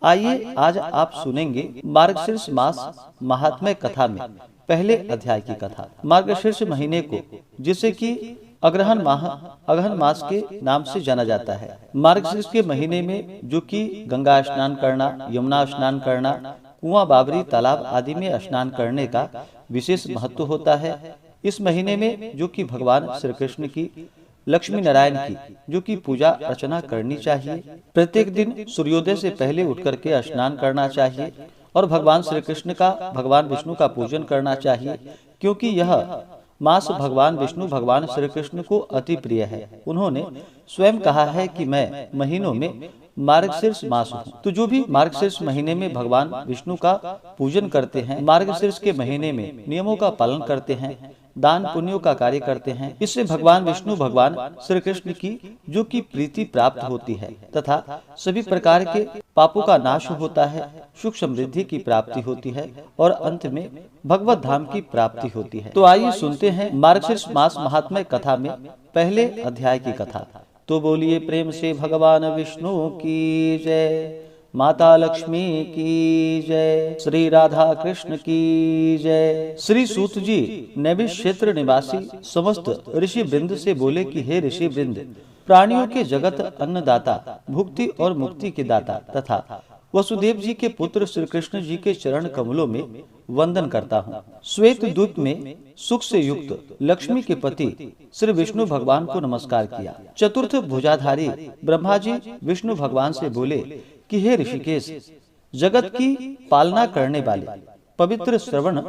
आइए आज आप सुनेंगे मार्गशीर्ष मास महात्म्य कथा में पहले अध्याय की कथा। मार्गशीर्ष महीने को जिसे कि अग्रहण मास के नाम से जाना जाता है। मार्गशीर्ष के महीने में जो कि गंगा स्नान करना, यमुना स्नान करना, कुआं, बावरी, तालाब आदि में स्नान करने का विशेष महत्व होता है। इस महीने में जो कि भगवान श्री कृष्ण की, लक्ष्मी नारायण की जो कि पूजा अर्चना करनी चाहिए। प्रत्येक दिन सूर्योदय से पहले उठ करके स्नान करना चाहिए और भगवान श्री कृष्ण का, भगवान विष्णु का पूजन करना चाहिए, क्योंकि यह मास भगवान विष्णु, भगवान श्री कृष्ण को अति प्रिय है। उन्होंने स्वयं कहा है कि मैं महीनों में मार्गशीर्ष मास हूँ। तो जो भी मार्गशीर्ष महीने में भगवान विष्णु का पूजन करते हैं, मार्गशीर्ष के महीने में नियमों का पालन करते हैं, दान पुण्यों का कार्य करते हैं, इससे भगवान विष्णु, भगवान श्री कृष्ण की जो की प्रीति प्राप्त होती है तथा सभी प्रकार के पापों का नाश होता है, सुख समृद्धि की प्राप्ति होती है और अंत में भगवत धाम की प्राप्ति होती है। तो आइए सुनते हैं मार्गशीर्ष मास महात्म्य कथा में पहले अध्याय की कथा। तो बोलिए प्रेम से भगवान विष्णु की जय, माता लक्ष्मी की जय, श्री राधा कृष्ण की जय। श्री सूत जी नैमिष क्षेत्र निवासी समस्त ऋषि वृंद से बोले कि हे ऋषि वृंद, प्राणियों के जगत अन्नदाता, भुक्ति और मुक्ति के दाता तथा वसुदेव जी के पुत्र श्री कृष्ण जी के चरण कमलों में वंदन करता हूँ। श्वेत द्वीप में सुख से युक्त लक्ष्मी के पति श्री विष्णु भगवान को नमस्कार किया। चतुर्थ भुजाधारी ब्रह्मा जी विष्णु भगवान से बोले कि हे ऋषिकेश, जगत की पालना करने वाले, पवित्र श्रवण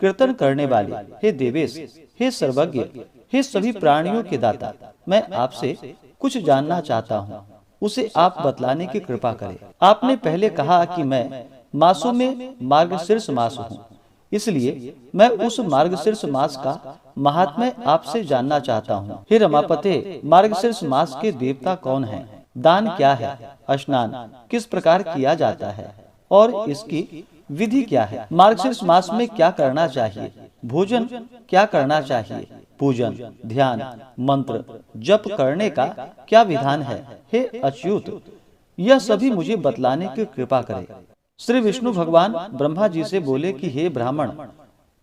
कीर्तन करने वाले, हे देवेश, हे सर्वज्ञ, हे सभी प्राणियों के दाता, मैं आपसे कुछ जानना चाहता हूँ, उसे आप बतलाने की कृपा करें। आपने पहले कहा कि मैं मासों में मार्गशीर्ष मास हूँ, इसलिए मैं उस मार्गशीर्ष मास का महात्म्य आपसे जानना चाहता हूँ। हे रमापते, मार्गशीर्ष मास के देवता कौन हैं? दान क्या है? स्नान किस प्रकार किया जाता है और इसकी विधि क्या है? मार्गशीर्ष मास में क्या करना चाहिए? भोजन क्या करना चाहिए? पूजन, ध्यान, मंत्र जप करने का क्या विधान है? हे अच्युत, यह सभी मुझे बतलाने की कृपा करें। श्री विष्णु भगवान ब्रह्मा जी से बोले कि हे ब्राह्मण,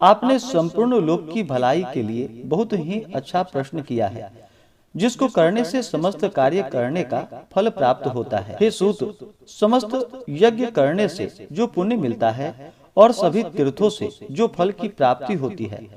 आपने संपूर्ण लोक की भलाई के लिए बहुत ही अच्छा प्रश्न किया है, जिसको करने से समस्त कार्य करने का फल प्राप्त होता है। हे सूत, समस्त यज्ञ करने से जो पुण्य मिलता है और सभी तीर्थों से जो फल की प्राप्ति होती है,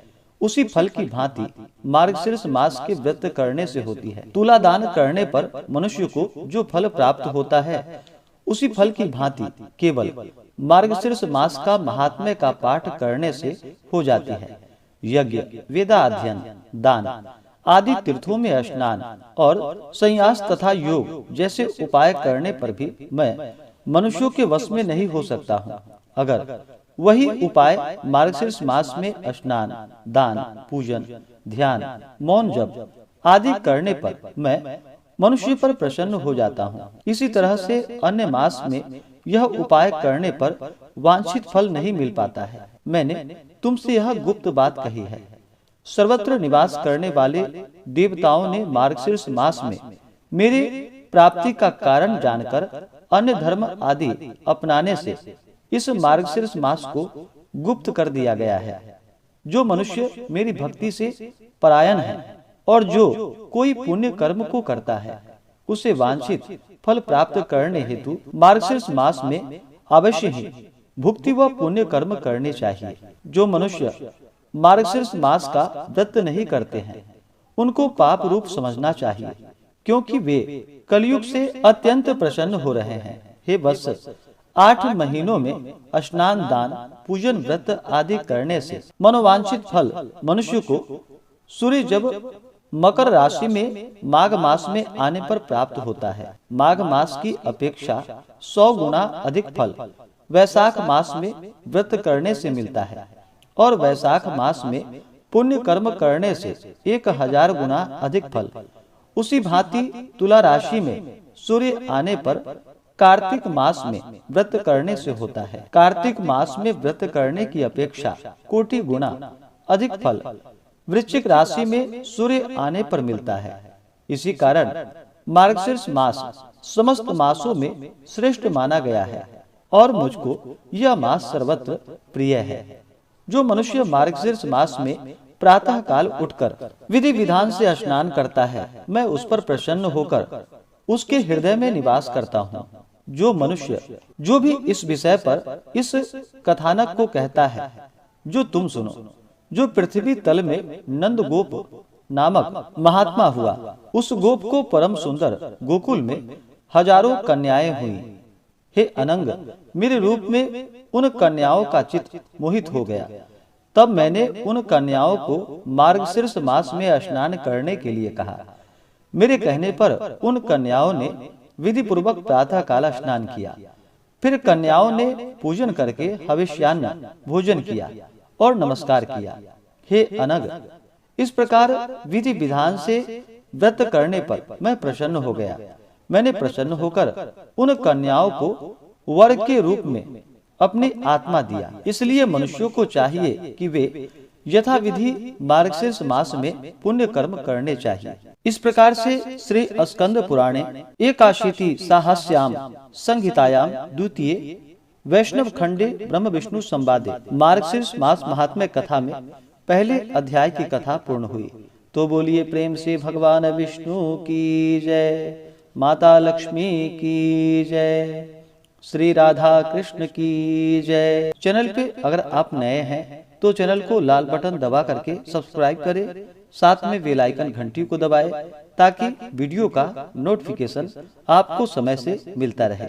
उसी फल की भांति मार्गशीर्ष मास के व्रत करने से होती है। तुला दान करने पर मनुष्य को जो फल प्राप्त होता है, उसी फल की भांति केवल मार्गशीर्ष मास का महात्म्य का पाठ करने से हो जाती है। यज्ञ, वेदाध्ययन, दान आदि तीर्थों में स्नान और संन्यास तथा योग जैसे उपाय करने पर भी मैं मनुष्यों के वश में नहीं हो सकता हूँ। अगर वही उपाय मार्गशीर्ष मास में स्नान, दान, पूजन, ध्यान, मौन जप आदि करने पर मैं मनुष्य पर प्रसन्न हो जाता हूँ। इसी तरह से अन्य मास में यह उपाय करने पर वांछित फल नहीं मिल पाता है। मैंने तुमसे यह गुप्त बात कही है। सर्वत्र निवास करने वाले देवताओं ने मार्गशीर्ष मास में मेरे प्राप्ति का कारण जानकर अन्य धर्म आदि अपनाने से इस मार्गशीर्ष मास को गुप्त कर दिया गया है। जो मनुष्य मेरी भक्ति से परायण है और जो कोई पुण्य कर्म को करता है, उसे वांछित फल प्राप्त करने हेतु मार्गशीर्ष मास में अवश्य ही भुक्ति व पुण्य कर्म करने चाहिए। जो मनुष्य मार्गशीर्ष मास का व्रत नहीं करते हैं, उनको पाप रूप समझना चाहिए, क्योंकि वे कलयुग से अत्यंत प्रसन्न हो रहे हैं। हे वत्स, 8 महीनों में स्नान, दान, पूजन, व्रत आदि करने से मनोवांछित फल मनुष्य को सूर्य जब मकर राशि में माघ मास में आने पर प्राप्त होता है। माघ मास की अपेक्षा 100 गुना अधिक फल वैशाख मास में व्रत करने से मिलता है और वैशाख मास में पुण्य कर्म करने से 1000 गुना अधिक फल उसी भांति तुला राशि में सूर्य आने पर कार्तिक मास में व्रत करने से होता है। कार्तिक मास में व्रत करने की अपेक्षा कोटि गुना अधिक फल वृश्चिक राशि में सूर्य आने पर मिलता है। इसी कारण मार्गशीर्ष मास समस्त मासों में श्रेष्ठ माना गया है। और मुझको यह मास सर्वत्र प्रिय है। जो मनुष्य मार्गशीर्ष मास में प्रातः काल उठकर विधि विधान से स्नान करता है, मैं उस पर प्रसन्न होकर उसके हृदय में निवास करता हूँ। जो मनुष्य जो भी इस विषय पर इस कथानक को कहता है जो तुम सुनो, जो पृथ्वी तल में नंद गोप नामक महात्मा हुआ, उस गोप को परम सुंदर गोकुल में हजारों कन्याएं हुई। हे अनंग, मेरे रूप में उन कन्याओं का चित्त मोहित हो गया। तब मैंने उन कन्याओं को मार्गशीर्ष मास में स्नान करने के लिए कहा। मेरे कहने पर उन कन्याओं ने विधि पूर्वक प्रातः काल स्नान किया। फिर कन्याओं ने पूजन करके हविष्यान्न भोजन किया और नमस्कार किया। हे अनग, इस प्रकार विधि विधान से व्रत करने पर मैं प्रसन्न हो गया। मैंने प्रसन्न होकर उन कन्याओं को वर के रूप में अपनी आत्मा दिया। इसलिए मनुष्यों को चाहिए कि वे यथाविधि मार्गशीर्ष मास में पुण्य कर्म करने चाहिए। इस प्रकार से श्री स्कंद पुराणे एकाशीति साहस्याम संहितायाम द्वितीय वैष्णव खंडे ब्रह्म विष्णु संवादे मार्गशीर्ष मास महात्म्य कथा में पहले अध्याय की कथा पूर्ण हुई। तो बोलिए प्रेम से भगवान विष्णु की जय, माता लक्ष्मी की जय, श्री राधा कृष्ण की जय। चैनल पे अगर आप नए हैं तो चैनल को लाल बटन दबा करके सब्सक्राइब करें, साथ में बेल आइकन घंटी को दबाएं ताकि वीडियो का नोटिफिकेशन आपको समय से मिलता रहे।